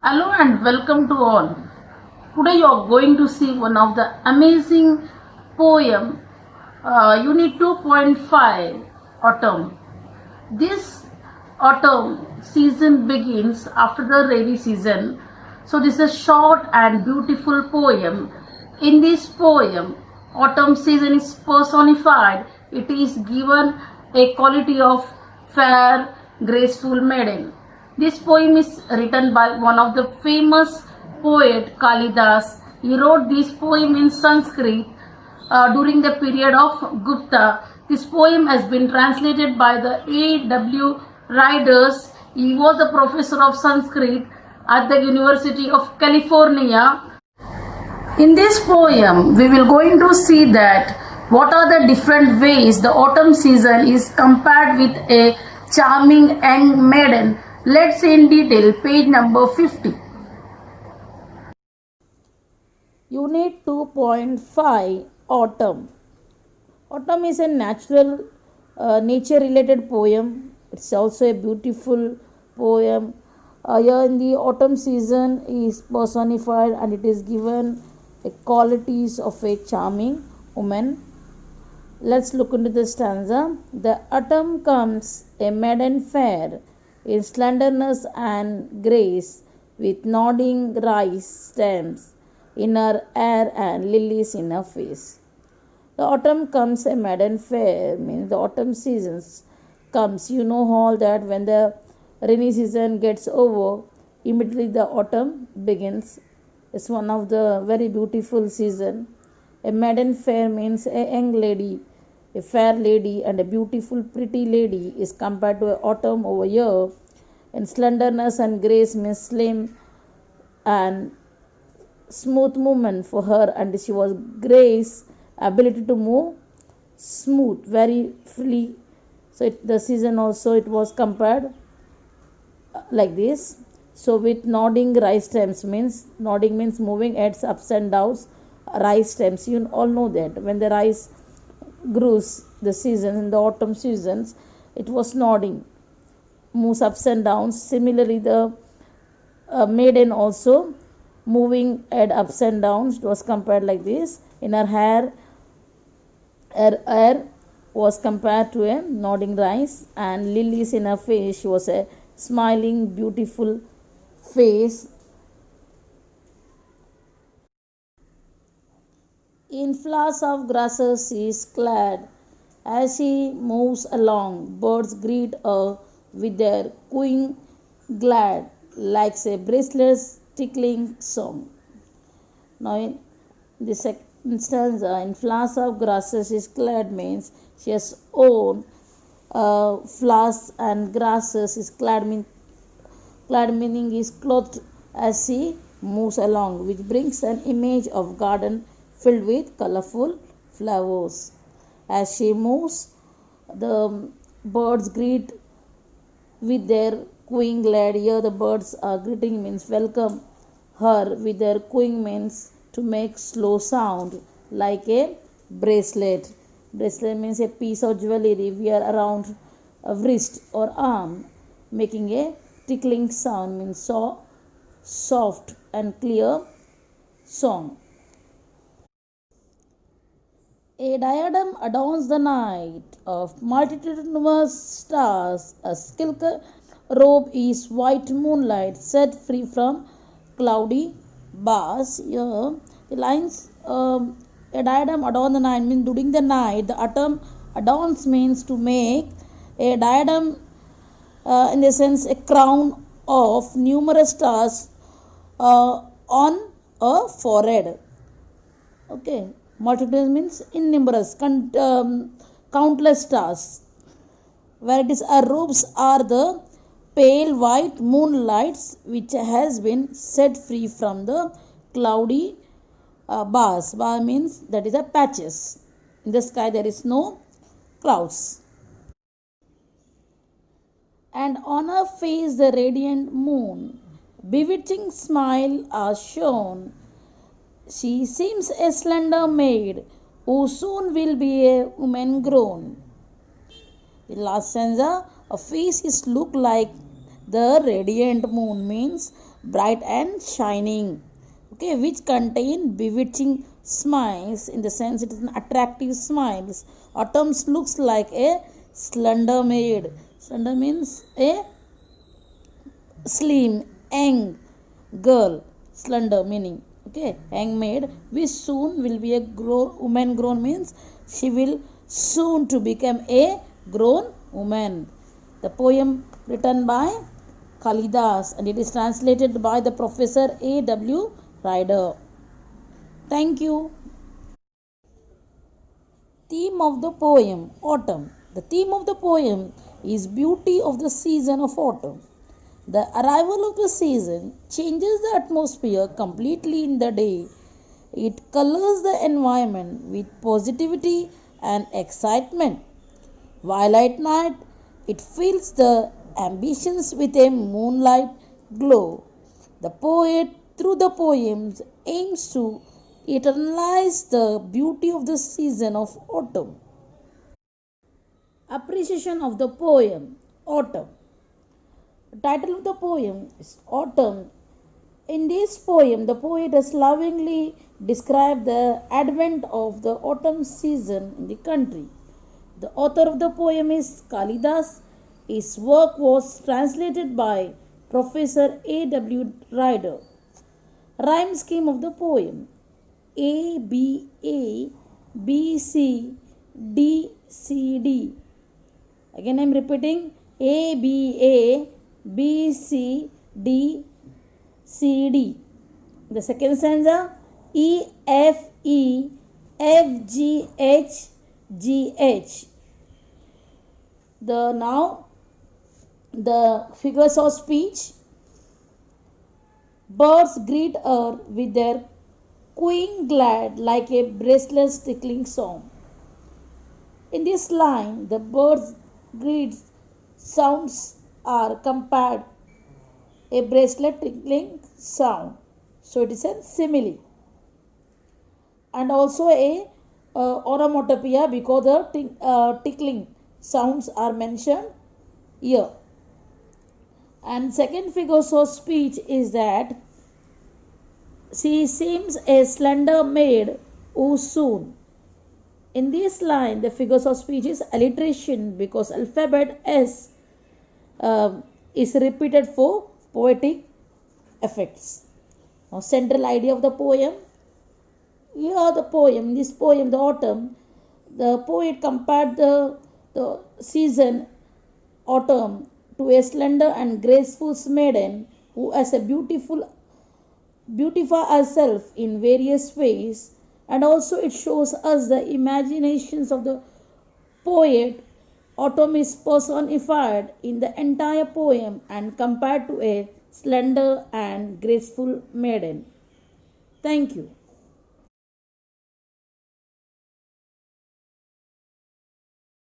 Hello and welcome to all. Today you are going to see one of the amazing poem, Unit 2.5, Autumn. This autumn season begins after the rainy season. So this is a short and beautiful poem. In this poem, autumn season is personified. It is given a quality of fair, graceful maiden. This poem is written by one of the famous poet Kalidas. He wrote this poem in Sanskrit during the period of Gupta. This poem has been translated by the A.W. Riders. He was a professor of Sanskrit at the University of California. In this poem, we will going to see that what are the different ways the autumn season is compared with a charming young maiden. Let's see in detail page number 50. Unit 2.5 Autumn. Autumn is a nature related poem. It's also a beautiful poem. Here in the autumn season is personified and it is given the qualities of a charming woman. Let's look into the stanza. The autumn comes, a maiden fair, in slenderness and grace, with nodding rice stems in her hair and lilies in her face. The autumn comes, a maiden fair means the autumn seasons comes. You know all that when the rainy season gets over, immediately the autumn begins. It's one of the very beautiful season. A maiden fair means a young lady, a fair lady and a beautiful pretty lady is compared to autumn over here. And slenderness and grace means slim and smooth movement for her, and she was grace, ability to move smooth, very free. So the season also it was compared like this. So with nodding rice stems means nodding means moving heads ups and downs. Rice stems, you all know that when the rice grows the season in the autumn seasons, it was nodding, moves ups and downs. Similarly, the maiden also moving head ups and downs. It was compared like this. In her hair was compared to a nodding rice, and lilies in her face. She was a smiling, beautiful face. In flowers of grasses she is clad. As she moves along, birds greet her with their cooing glad, like a bracelet's tickling song. Now, in the second stanza, in flowers of grasses is clad means she has own flowers and grasses is clad meaning is clothed as she moves along, which brings an image of garden filled with colorful flowers. As she moves, the birds greet with their cooing glad. Here the birds are greeting means welcome her with their cooing means to make slow sound like a bracelet. Bracelet means a piece of jewelry we are around a wrist or arm, making a tickling sound means soft and clear song. A diadem adorns the night of multitudinous stars. A silk robe is white moonlight set free from cloudy bars. Here, the lines a diadem adorn the night means during the night. The autumn adorns means to make a diadem in the sense a crown of numerous stars on a forehead. Okay, multitude means innumerous, countless stars. Where it is, our robes are the pale white moonlights which has been set free from the cloudy bars. Bar means that is a patches. In the sky there is no clouds. And on her face the radiant moon, bewitching smile are shown. She seems a slender maid who soon will be a woman grown. The last stanza, a face is look like the radiant moon means bright and shining. Okay, which contain bewitching smiles, in the sense it is an attractive smiles. Autumn looks like a slender maid. Slender means a slim, young girl. Slender meaning. Okay, young maid, which soon will be a woman grown, means she will soon to become a grown woman. The poem written by Kalidas, and it is translated by the Professor A.W. Ryder. Thank you. Theme of the poem, Autumn. The theme of the poem is beauty of the season of autumn. The arrival of the season changes the atmosphere completely in the day. It colors the environment with positivity and excitement, while at night it fills the ambitions with a moonlight glow. The poet, through the poems, aims to eternalize the beauty of the season of autumn. Appreciation of the poem, Autumn. The title of the poem is Autumn. In this poem, the poet has lovingly described the advent of the autumn season in the country. The author of the poem is Kalidas. His work was translated by Professor A.W. Ryder. Rhyme scheme of the poem: A, B, A, B, C, D, C, D. Again I am repeating: A, B, A, B, C, D, C, D. The second stanza: E, F, E, F, G, H, G, H. The figures of speech: birds greet her with their cooing glad like a breathless tickling song. In this line, the birds greet sounds are compared a bracelet tickling sound. So it is a simile. And also a onomatopoeia, because the tickling sounds are mentioned here. And second figures of speech is that she seems a slender maid who soon. In this line, the figures of speech is alliteration, because alphabet S is repeated for poetic effects. Now, central idea of the poem. Here the poem, this poem, the autumn, the poet compared the season autumn to a slender and graceful maiden who has a beautify herself in various ways, and also it shows us the imaginations of the poet. Autumn is personified in the entire poem and compared to a slender and graceful maiden. Thank you.